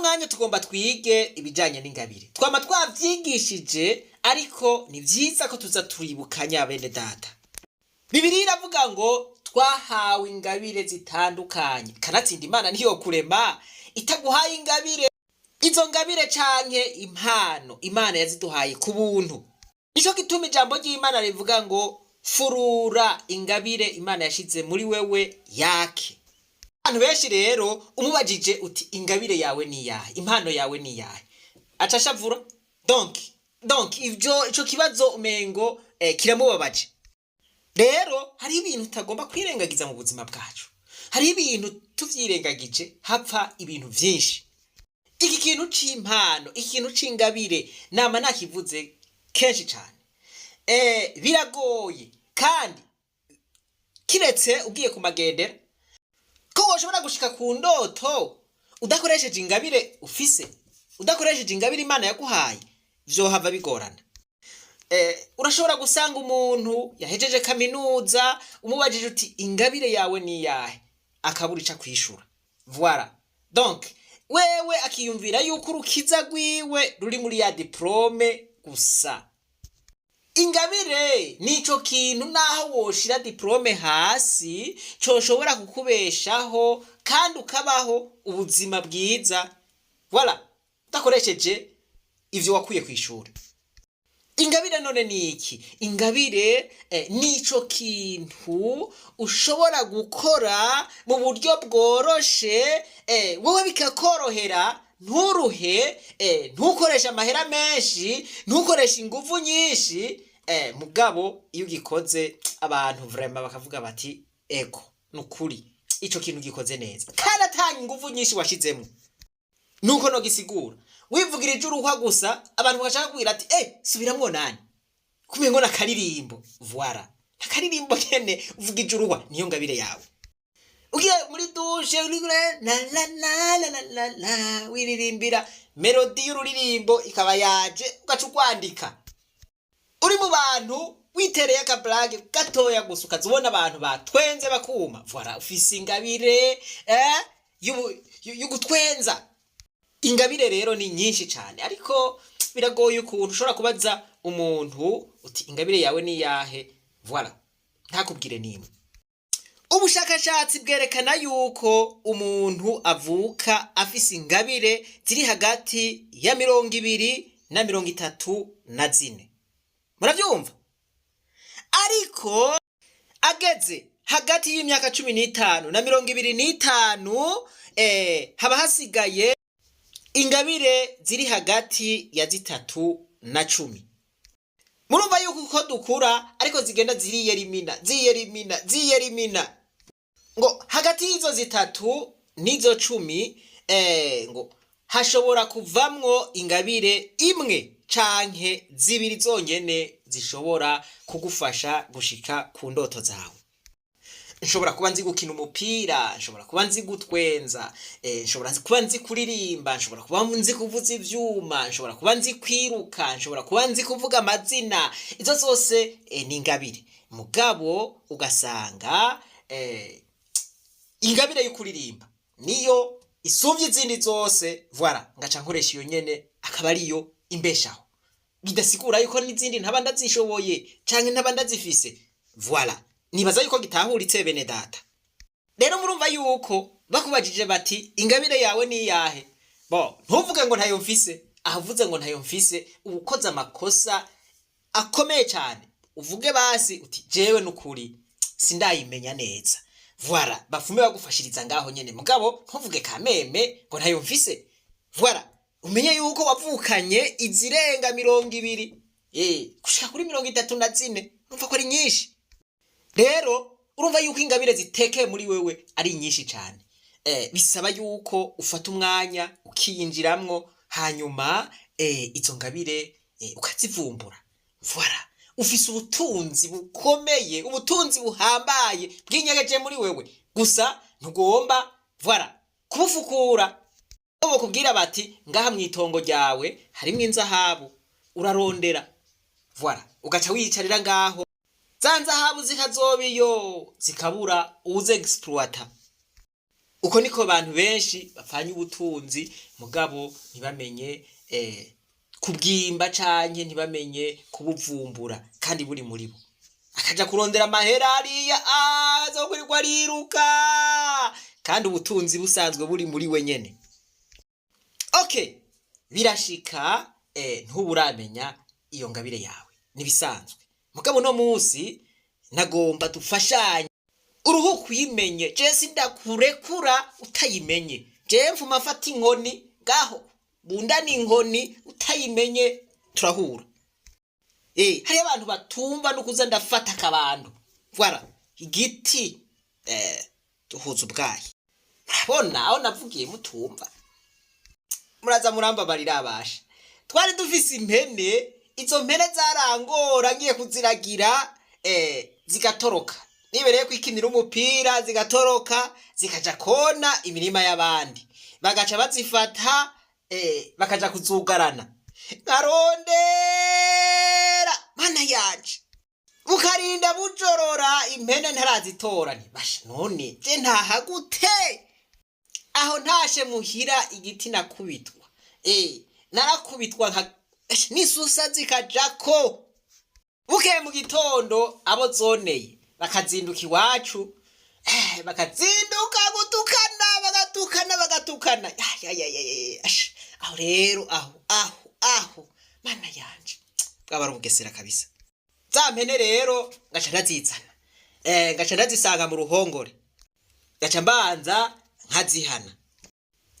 mwanya tugomba twige ibijanye n'ingabire. Twama twavyigishije ariko ni vyiza ko tuza turibukanya bene data. Bibiliya iravuga ngo twahawe ingabire zitandukanye. Kanatsinda Imana niyo kurema itaguhaye ingabire. Izo ngabire canke impano Imana yaziduhaye ku buntu. Nico gituma ijambo ry'Imana rivuga ngo furura ingabire Imana yashize muri wewe yake. Abantu benshi rero umubajije uti ingabire yawe ni yahe, impano yawe ni yahe, acashavura. Donc ico kibazo umengo kiramubabaje. Rero hari ibintu utagomba kwirengagiza mu buzima bwacu. Hari ibintu tuvyirengagije hapfa ibintu vyinshi. Iki kintu c'impano, ikintu c'ingabire nama nakivuze kenshi cyane. Biragoye kandi kiretse ugiye ku magendera ko woshobora gushika ku ndoto udakoresheje ingabire ufise, udakoresheje ingabire Imana yaguhaye, vyohava bigorana. Urashobora gusanga umuntu yahejeje kaminuza umubajije uti ingabire yawe ni yahe, akabura ica kwishura. Voilà. Donc wewe akiyumvira yuko urukiza rwiwe ruri muri ya diplome gusa. Ingabire nico kintu naho woshira diplome hasi coshobora kukubeshaho kandi ukabaho ubuzima bwiza. Voilà. Utakoresheje ivyo wakuye kwishura. Ingabire none ni iki? Ingabire nico kintu ushobora gukora mu buryo bworoshe, wowe bikakorohera, nturuhe, ntukoresha amahera menshi, ntukoresha ingufu nyinshi, mugabo iyo ugikoze abantu vraiment bakavuga bati ego nukuri ico kintu gikoze neza kandi atanga ingufu nyinshi washizemo. Nuko no gisigura wivugira ijuruhwa gusa abantu bashaka kugira ati subiramwo nani kumengo na karirimbo. Voilà. Akaririmbo nyene uvuga ijuruhwa niyo ngabire yawe. Ugiye muri douche urigura la la la la la la wiririmbira melody y'ururirimbo ikaba yaje ugaca kwandika. Uri mu bantu witereye akablage gatoya gusa ukazubona abantu batwenze bakuma. Voilà, ufise ingabire y'ugutwenza. Ingabire rero ni nyinshi cyane ariko biragoye ukuntu ushobora kubaza umuntu uti ingabire yawe ni yahe. Voilà, ntakubwire nimwe. Ubushakashatsi bwerekana yuko umuntu avuka afise ingabire ziri hagati ya 20 na 34. Muravyumva? Ariko ageze hagati y'imyaka 15 na 25 haba hasigaye ingabire ziri hagati ya 3 na 10. Murumva yuko uko dukura ariko zigenda ziyerimina ngo hagati y'izo 3 n'izo 10 ngo hashobora kuvamwo ingabire imwe canke zibiri zonyene zishobora kugufasha gushika ku ndoto zawe. Nshobora kuba nzi gukina umupira, nshobora kuba nzi gutwenza, nshobora kuba nzi kuririmba, nshobora kuba nzi kuvuza ivyuma, nshobora kuba nzi kwiruka, nshobora kuba nzi kuvuga amazina. Izo zose ni ingabire. Mugabo ugasanga ingabire y'ukuririmba niyo isuvye izindi zose. Voilà, ngaca nkoresha iyo nyene akaba ariyo imbeshaho. Bidasigura yuko n'izindi ntaba ndazishoboye canke ntaba ndazifise. Voilà. Nibaza yuko gitahuritse bene data. Rero murumva yuko bakubajije bati ingabire yawe ni yahe, ntuvuge ngo ntayo mfise. Ahavuze ngo ntayo mfise ukoza amakosa akomeye cyane. Uvuge basi uti jewe nukuri sindayimenya neza. Voilà, bafume bagufashiriza ngaho nyene. Mugabo ntuvuge kameme ngo ntayo mfise. Voilà, umenye yuko wavukanye izirenga 20 gushika kuri 34. Numva ko ari nyinshi. Rero urumva yuko ingabire zitekeye muri wewe ari nyinshi cyane. Bisaba yuko ufata umwanya ukiyinjiramwo hanyuma izo ngabire ukazivumbura. Voilà, ufise ubutunzi bukomeye, ubutunzi buhambaye bw'inyegeje muri wewe. Gusa ntugomba voilà kubufukura. Ubo kubwira bati ngaha mwitongo ryawe harimo inzahabu urarondera. Voilà, ugaca wiyicarira ngaho. Zanzahabu zikazobiyo zikabura uze exploiter. uko niko abantu benshi bapfanye ubutunzi mugabo ntibamenye kubwimba canke ntibamenye kubuvumbura kandi buri muri bo akaja kurondera amahera hariya azokurirwa ariruka kandi ubutunzi busanzwe buri muri we nyene. Okay, birashika ntuburamenya iyo ngabire yawe nibisanzwe mugabo no munsi nagomba dufashanye uruhu kuyimenye je sindakurekura utayimenye je mfuma fata inkoni gaho bundana inkoni utayimenye turahura. Hari abantu batumva no kuza ndafata akabantu voilà igiti duhuza ubwayi murabona aho navugiye mutumva muraza murambabarira abasha twari dufise impene izo mpene zarangora ngiye kuziragira zigatoroka nibereye kwikinira umupira zigatoroka zikaja kona imirima y'abandi bagaca bazifata bakaja kuzugarana nkarondera mana yanje bukarinda bujorora impene ntarazitora basha none je ntahagute aho ntashe muhira igiti nakubitwa narakubitwa nka nisusa zikajako buke mu gitondo abo zoneye bakazinduka iwacu bakazinduka bagatukana aho rero aho mana yanje bwabara ubugesera kabisa za mpene rero ngaca ndazizana ngaca ndazisanga mu ruhongore ngaca mbanza nkazihana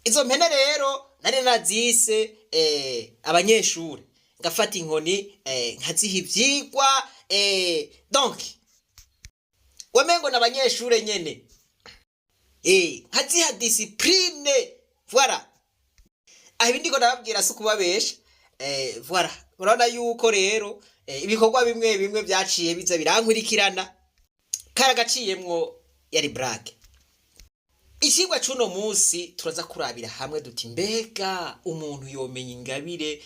izo mpene rero nari nazise abanyeshuri ngafata inkoni nkaziha ivyigwa donc wamengo n'abanyeshure nyene nkaziha discipline voilà aho ndiko nababwira se kubabesha voilà urabona yuko rero ibikorwa bimwe bimwe byaciye biza birankurikirana karagaciyemwo yari blague. Ikigwa cuno munsi turaza kurabira hamwe duti mbega umuntu yomenya ingabire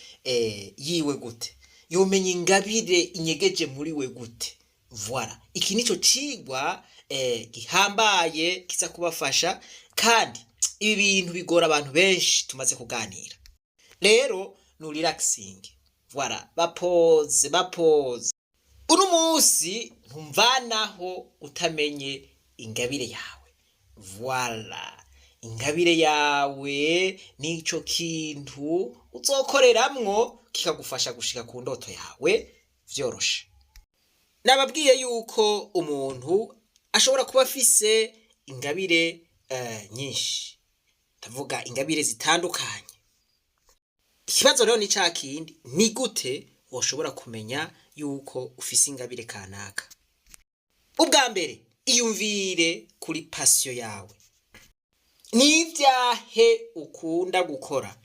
yiwe gute yomenya ingabire inyegeje muri we gute voilà iki nico cigwa gihambaye kiza kubafasha kandi ibi bintu bigora abantu benshi tumaze kuganira rero no relaxing voilà bapoze uno munsi ntumvanaho utamenye ingabire yawe. Voilà ingabire yawe nico kintu uzokoreramwo kikagufasha gushika ku ndoto yawe vyoroshe. Nababwiye yuko umuntu ashobora kuba afise ingabire nyinshi ndavuga ingabire zitandukanye. Ikibazo rero ni cakindi ni gute woshobora kumenya yuko ufise ingabire kanaka. Ubwa mbere iyumvire kuri passion yawe. Nivyahe ukunda gukora?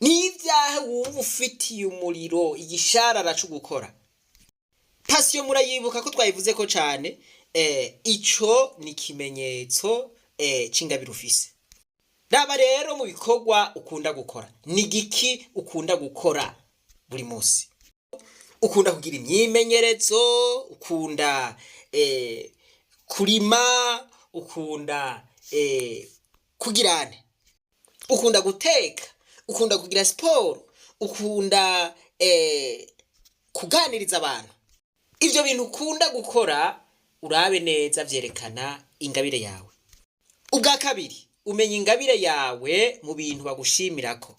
Nivyahe wumva ufitiye umuriro igisharara cyo gukora? Passion murayibuka ko twayivuze ko cyane ico ni kimenyetso c'ingabire ufise. Raba rero mu bikorwa ukunda gukora. Ni giki ukunda gukora buri munsi? Ukunda kugira imyimenyerezo, ukunda kurima, ukunda kugirane, ukunda guteka, ukunda kugira sport, ukunda kuganiriza abantu. Ivyo bintu ukunda gukora urabe neza vyerekana ingabire yawe. Ubwa kabiri umenya ingabire yawe mu bintu bagushimirako.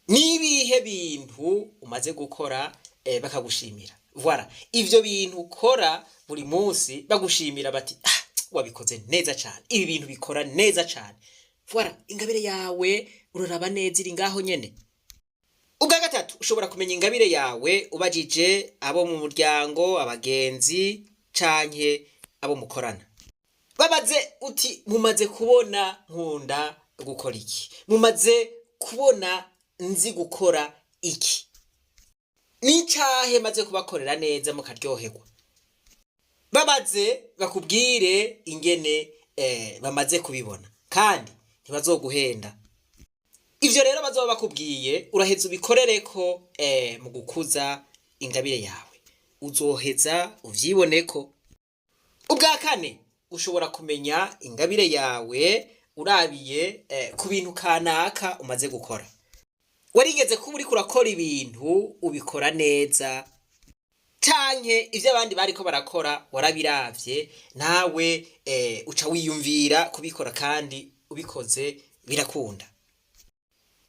Nibihe bintu umaze gukora bakagushimira. Voilà ivyo bintu ukora buri munsi bagushimira bati wabikoze neza cyane, ibi bintu bikora neza cyane. Voilà ingabire yawe uraraba neza iri ngaho nyene. Ubwa gatatu ushobora kumenya ingabire yawe ubajije abo mu muryango, abagenzi canke abo mukorana. Babaze uti mumaze kubona nkunda gukora iki? Mumaze kubona nzi gukora iki? Nicahe maze kubakorera neza mukaryoherwa. Babaze bakubwire ingene bamaze kubibona kandi ntibazoguhenda. Ivyo rero bazoba bakubwiye uraheza ubikorereko mu gukuza ingabire yawe. Uzoheza uvyiboneko. Ubwa kane ushobora kumenya ingabire yawe urabiye ku bintu kanaka umaze gukora. Warigeze kuba uriko urakora ibintu ubikora neza, canke ivyo abandi bariko barakora warabiravye nawe uca wiyumvira kubikora kandi ubikoze birakunda.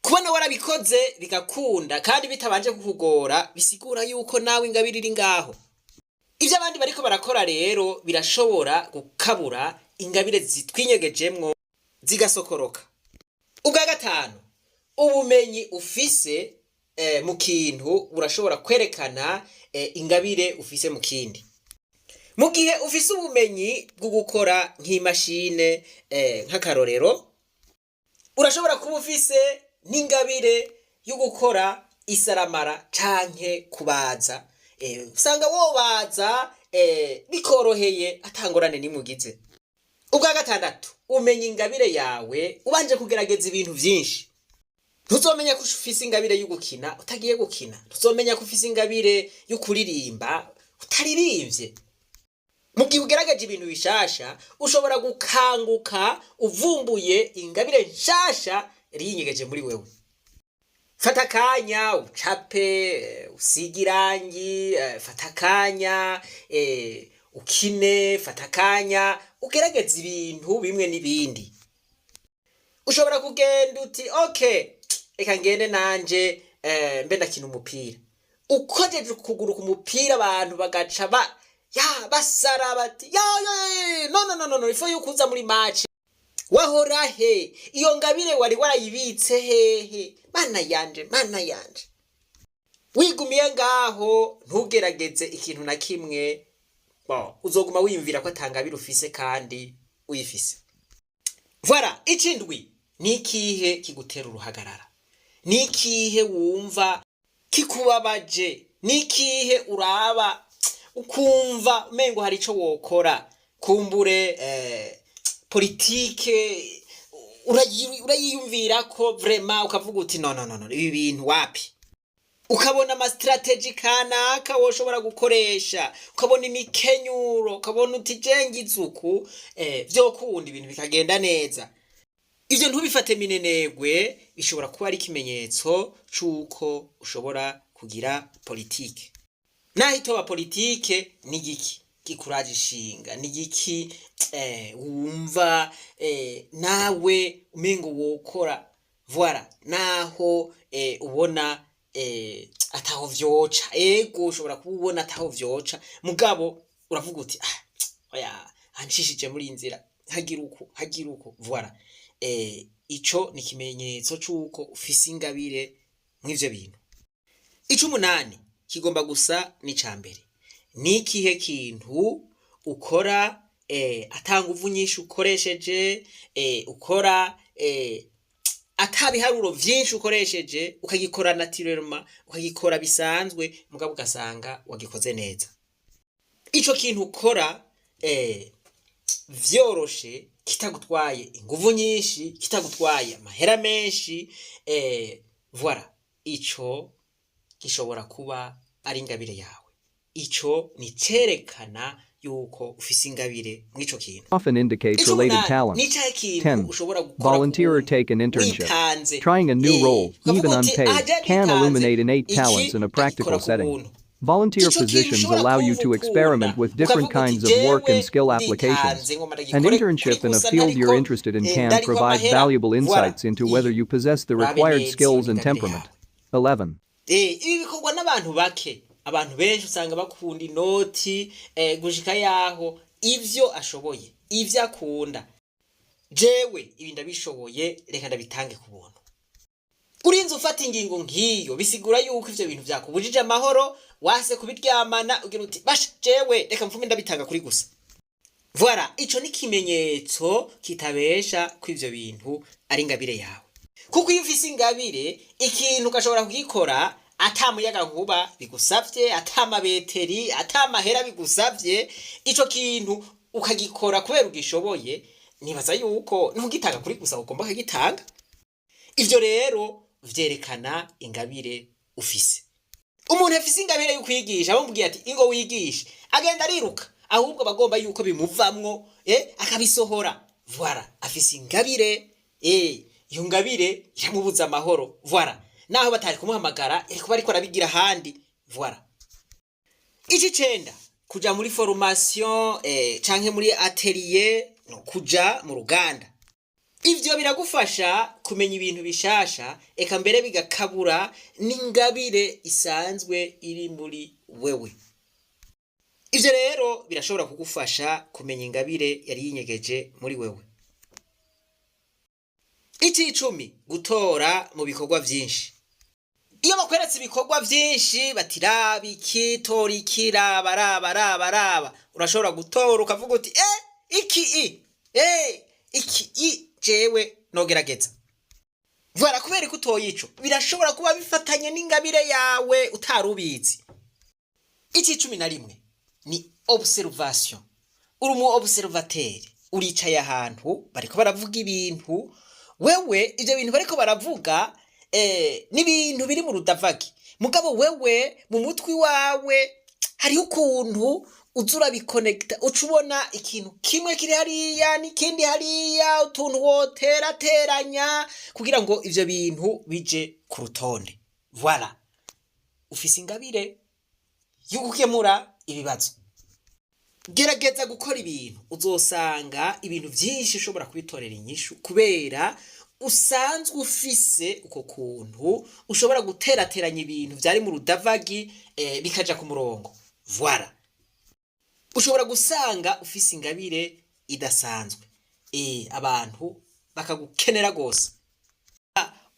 Kubona warabikoze bigakunda kandi bitabanje kukugora bisigura yuko nawe ingabire iri ngaho. Ivyo abandi bariko barakora rero birashobora gukabura ingabire zitwinyegejemwo zigasokoroka. Ubwa gatanu, ubumenyi ufise mu kintu burashobora kwerekana ingabire ufise mu kindi. Mu gihe ufise ubumenyi bwo gukora nk'imashine nk'akarorero, urashobora kuba ufise n'ingabire yo gukora isaramara canke kubaza. Usanga wobaza bikoroheye atangorane nimugize. Ubwa gatandatu, umenya ingabire yawe ubanje kugerageza ibintu vyinshi. Ntuzomenya ko ufise ingabire yo gukina utagiye gukina. Ntuzomenya ko ufise ingabire yo kuririmba utaririmbye. Mu gihe ugerageje ibintu bishasha ushobora gukanguka uvumbuye ingabire nshasha rinyegeje muri wewe. Fata akanya ucape, usige irangi, fata akanya ukine, fata akanya ugerageza ibintu bimwe n'ibindi. Ushobora kugenda uti okay, reka ngende nanje mbe ndakina umupira. Ukojeje kuguruka umupira abantu bagaca basara bati no ifo yukuza muri match. Wahora he? Iyo ngabire wari warayibitse hehe? Mana yanje. Wigumiye ngaho ntugerageze ikintu na kimwe, uzoguma wiyumvira ko atangabire ufise kandi uyifise. Voilà, icindwi, nikihe kigutera uruhagarara? Nikihe wumva kikubabaje? Nikihe uraba ukumva umengo hari ico wokora? Kumbure politike urayiyumvira ko vraiment ukavuga uti no ibi bintu wapi. Ukabona ama strategy kanaka woshobora gukoresha, ukabona imikenyuro, ukabona uti jengizuku vyo kundi ibintu bikagenda neza. Ivyo ntubifate minenegwe, bishobora kuba ari ikimenyetso cuko ushobora kugira politike. Nahitoba politike ni giki kikuraje ishinga, ni giki wumva nawe umengo wokora. Voilà, naho ubona ataho vyoca. Ego ushobora kubona ataho vyoca, mugabo uravuga uti oya anshishije muri inzira hagira uko. Voilà, ico ni kimenyetso cuko ufise ingabire mw'ivyo bintu. Icumunani kigomba gusa n'icambere. Nikihe kintu ukora atanguvu nyinshi ukoresheje, ukora atabiharuro vyinshi ukoresheje, ukagikora naturellement, ukagikora bisanzwe, mugabo ugasanga wagikoze neza. Ico kintu ukora vyoroshe, kitagutwaye inguvu nyinshi, kitagutwaye amahera menshi, voilà, ico gishobora kuba ari ingabire yawe. Ico ni cerekana yuko ufise ingabire mw'ico kintu. Often indicates related talent. 10. Volunteer or take an internship. Trying a new role, even unpaid, can illuminate innate talents in a practical setting. Volunteer positions allow you to experiment with different kinds of work and skill applications. An internship in a field you're interested in can provide valuable insights into whether you possess the required skills and temperament. 11. Ibi bikorwa n'abantu bake. Abantu benshi usanga bakunda inoti gushika yaho ivyo ashoboye, ivyo akunda. Jewe ibi ndabishoboye, reka ndabitange ku buntu. Urinze ufata ingingo nkiyo bisigura yuko ivyo bintu vyakubujije amahoro, wase kubiryamana ugira uti basha jewe reka mfume ndabitanga kuri gusa. Voilà, ico ni kimenyetso kitabesha ko ivyo bintu ari ingabire yawe. Kuko iyo ufise ingabire, ikintu ukashobora kugikora atamuyaga nkuba bigusavye, atamabeteri, atamahera bigusavye, ico kintu ukagikora kubera ugishoboye, nibaza yuko ntugitanga kuri gusa ugomba kugitanga. Ivyo rero vyerekana ingabire ufise. Umuntu afise ingabire yo kwigisha, bamubwiye ati ingo wigishe, agenda ariruka, ahubwo bagomba yuko bimuvamwo akabisohora. Voilà, afise ingabire iyo ngabire iramubuza amahoro. Voilà, naho batari kumuhamagara ariko bariko arabigira handi. Voilà. Iki cenda kuja muri formation canke muri atelier no kuja mu ruganda. Ivyo biragufasha kumenya ibintu bishasha eka mbere bigakabura n'ingabire isanzwe iri muri wewe. Ivyo rero birashobora kugufasha kumenya ingabire yari yinyegeje muri wewe. Icumi, gutora mu bikorwa vyinshi. Iyo bakweretse ibikorwa vyinshi batirabi kitora ikiraba urashobora gutora ukavuga uti iki jewe nogerageza. Voilà, kubera ko utoye ico birashobora kuba bifatanye n'ingabire yawe utarubizi. Icumi na rimwe ni observation. Uri mu observateur, uricaye ahantu bariko baravuga ibintu, wewe ivyo bintu bariko baravuga n'ibintu biri mu rudavagi, mugabo wewe mu mutwi wawe hari ukuntu uzura biconnecta, ucubona ikintu kimwe kiri hariya n'ikindi hariya, utuntu woterateranya kugira ngo ivyo bintu bije ku rutonde. Voilà, ufise ingabire yo gukemura ibibazo. Gerageza gukora ibintu, uzosanga ibintu vyinshi ushobora kubitorera inyishu kubera usanzwe ufise uko kuntu ushobora guterateranya ibintu vyari mu rudavagi bikaja ku murongo. Voilà, ushobora gusanga ufise ingabire idasanzwe abantu bakagukenera gose.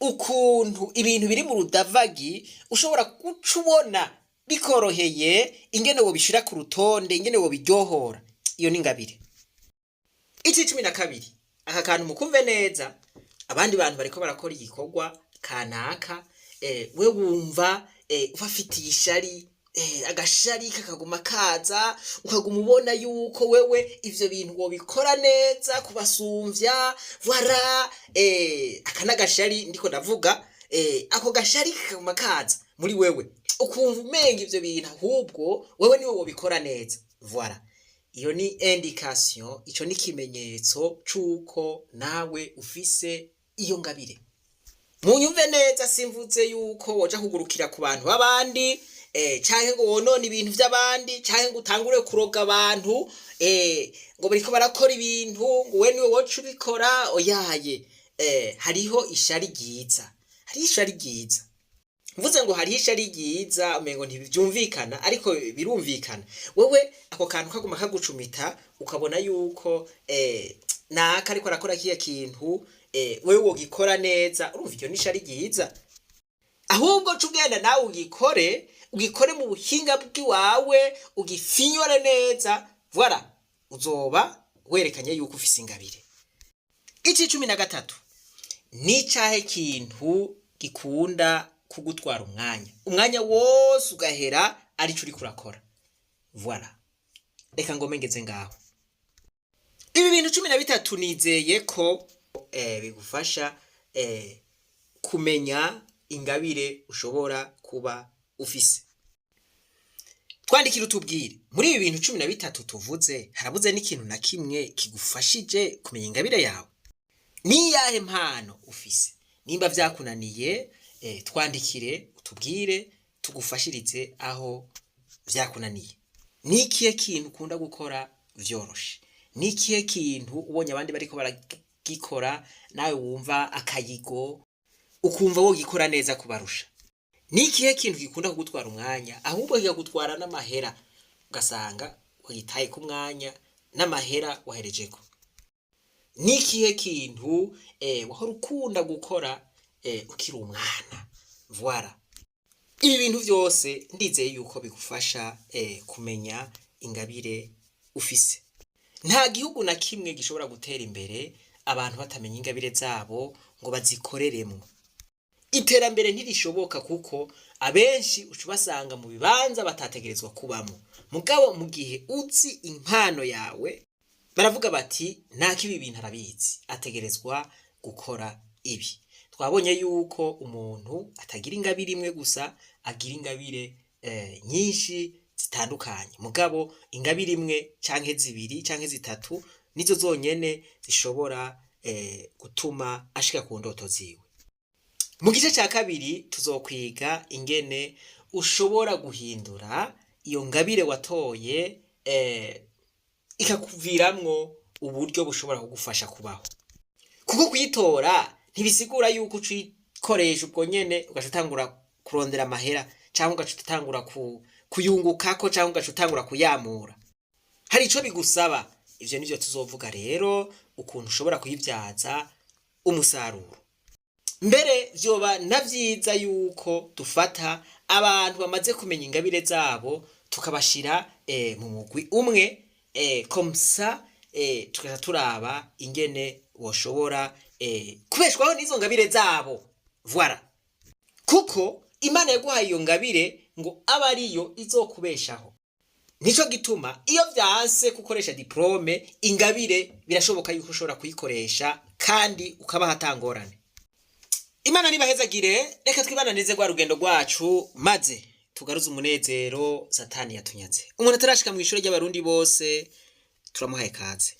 Ukuntu ibintu biri mu rudavagi ushobora kucubona bikoroheye ingene wo bishira ku rutonde, ingene wo biryohora. Iyo ni ingabire. Icumi na kabiri, aka kantu mukumve neza, abandi bantu bariko barakora igikorwa kanaka we wumva ubafitiye ishari, agashari kakaguma kaza, ukaguma ubona yuko wewe ivyo bintu wo bikora neza kubasumvya. Voilà, aka nagashari ndiko ndavuga, ako gashari kakaguma kaza muri wewe, ukumva umenga ivyo bintu ahubwo wewe niwe wo bikora neza. Voilà, iyo ni indication, ico ni kimenyetso cuko nawe ufise iyo ngabire. Munyumve neza, simvuze yuko woja kugurukira ku bantu babandi canke ngo wonone ibintu vy'abandi canke ngo utangure kuroga abantu ngo bariko barakora ibintu ngo we niwe woca ubikora. Oyaye, hariho ishari ryiza, hariho ishari ryiza. Mvuze ngo hariho ishari ryiza umengo ntibyumvikana, ariko birumvikana. Wewe ako kantu kaguma kagucumita ukabona yuko naka ariko arakora kiya kintu wewe wogikora neza, urumva iyo ni ishari ryiza. Ahubwo cugenda nawe ugikore mu buhinga bw'iwawe, ugifinyore neza. Voilà, uzoba werekanye yuko ufise ingabire. Icumi na gatatu, ni cahe kintu gikunda kugutwara umwanya wose ugahera ari cyo uri kurakora. Voilà, reka ngo mengeze ngaho. Ibi bintu 13 nizeye ko bigufasha kumenya ingabire ushobora kuba ufise. Twandikira utubwire, muri ibi bintu 13 tuvuze harabuze n'ikintu na kimwe kigufashije kumenya ingabire yawe? Ni yahe mpano ufise? Nimba vyakunaniye twandikire utubwire tugufashirize aho vyakunaniye. Nikiye kintu ukunda gukora vyoroshe? Nikiye kintu ubonye abandi bariko baragikora nawe wumva akayigo ukumva wo gikora neza kubarusha? Nikiye kintu gikunda kugutwara umwanya ahubwo kigagutwara n'amahera, ugasanga wagitaye ku mwanya n'amahera waherejeko? Nikiye kintu wahora ukunda gukora ukiri umwana? Voilà, ibi bintu byose ndizeye yuko bigufasha kumenya ingabire ufise. Nta gihugu na kimwe gishobora gutera imbere abantu batamenya ingabire zabo ngo bazikoreremo. Iterambere ntirishoboka kuko abenshi ucubasanga mu bibanza batategerezwa kubamo, mugabo mu gihe uzi impano yawe baravuga bati naka ibi bintu arabizi, ategerezwa gukora ibi. Twabonye yuko umuntu atagira ingabire imwe gusa, agira ingabire nyinshi zitandukanye mugabo ingabire imwe canke zibiri canke zitatu nizo zonyene zishobora gutuma ashika ku ndoto ziwe. Mu gice cya kabiri tuzokwiga ingene ushobora guhindura iyo ngabire watoye ikakuviramwo uburyo bushobora kugufasha kubaho. Kuko kuyitora ntibisigura yuko ucikoresha ubwo nyene ugacutangura kurondera amahera cyangwa ugacutangura kuyungukako cyangwa ugacutangura kuyamura. Hari ico bigusaba. Ivyo nivyo tuzovuga rero ukuntu ushobora kuyivyaza umusaruro. Mbere vyoba navyiza yuko dufata abantu bamaze kumenya ingabire zabo tukabashira mu mugwi umwe komsa tukaza turaba ingene woshobora kubeshwaho n'izo ngabire zabo. Voilà. Kuko Imana yaguhaye iyo ngabire ngo aba ariyo izokubeshaho. Nico gituma iyo vyanse gukoresha diplome ingabire birashoboka yuko ushobora kuyikoresha kandi ukabaha atangorane. Imana nibahezagire, reka twibananize gwa rugendo rwacu maze tugaruze umunezero Satani yatunyaze. Umuntu atarashika mu ishuri ry'abarundi bose turamuhaye kaze.